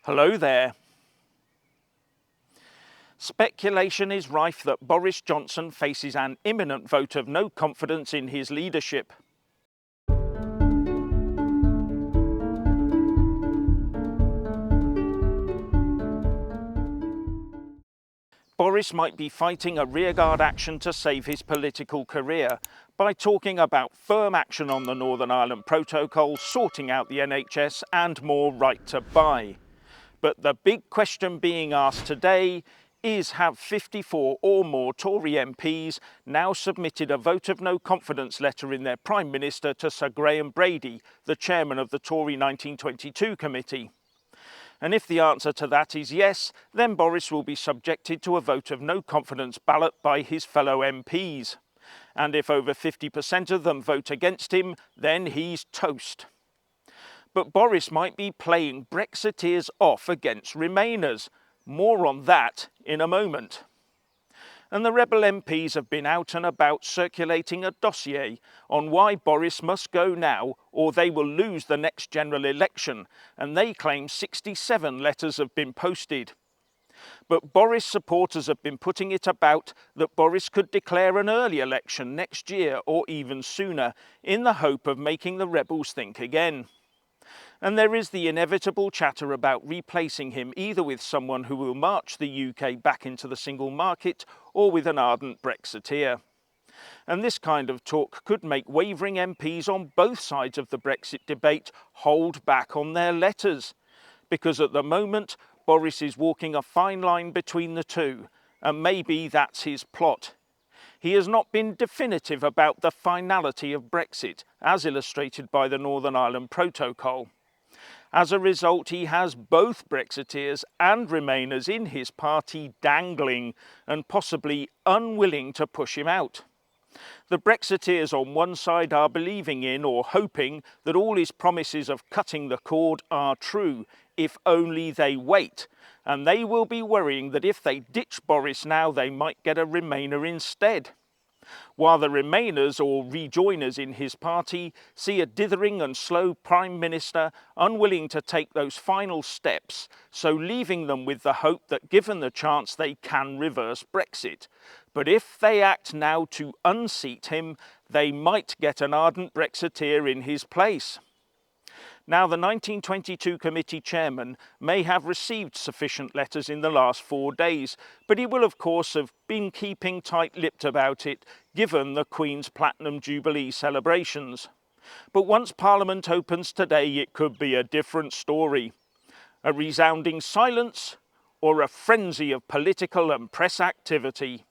Hello there. Speculation is rife that Boris Johnson faces an imminent vote of no confidence in his leadership. Boris might be fighting a rearguard action to save his political career by talking about firm action on the Northern Ireland Protocol, sorting out the NHS and more right to buy. But the big question being asked today is, have 54 or more Tory MPs now submitted a vote of no confidence letter in their Prime Minister to Sir Graham Brady, the chairman of the Tory 1922 committee? And if the answer to that is yes, then Boris will be subjected to a vote of no confidence ballot by his fellow MPs. And if over 50% of them vote against him, then he's toast. But Boris might be playing Brexiteers off against Remainers. More on that in a moment. And the rebel MPs have been out and about circulating a dossier on why Boris must go now or they will lose the next general election, and they claim 67 letters have been posted. But Boris supporters have been putting it about that Boris could declare an early election next year or even sooner in the hope of making the rebels think again. And there is the inevitable chatter about replacing him either with someone who will march the UK back into the single market or with an ardent Brexiteer. And this kind of talk could make wavering MPs on both sides of the Brexit debate hold back on their letters. Because at the moment, Boris is walking a fine line between the two, and maybe that's his plot. He has not been definitive about the finality of Brexit, as illustrated by the Northern Ireland Protocol. As a result, he has both Brexiteers and Remainers in his party dangling and possibly unwilling to push him out. The Brexiteers on one side are believing in or hoping that all his promises of cutting the cord are true, if only they wait, and they will be worrying that if they ditch Boris now, they might get a Remainer instead. While the Remainers or rejoiners in his party see a dithering and slow Prime Minister unwilling to take those final steps, so leaving them with the hope that given the chance they can reverse Brexit. But if they act now to unseat him, they might get an ardent Brexiteer in his place. Now, the 1922 committee chairman may have received sufficient letters in the last 4 days, but he will of course have been keeping tight-lipped about it, given the Queen's Platinum Jubilee celebrations. But once Parliament opens today, it could be a different story. A resounding silence or a frenzy of political and press activity.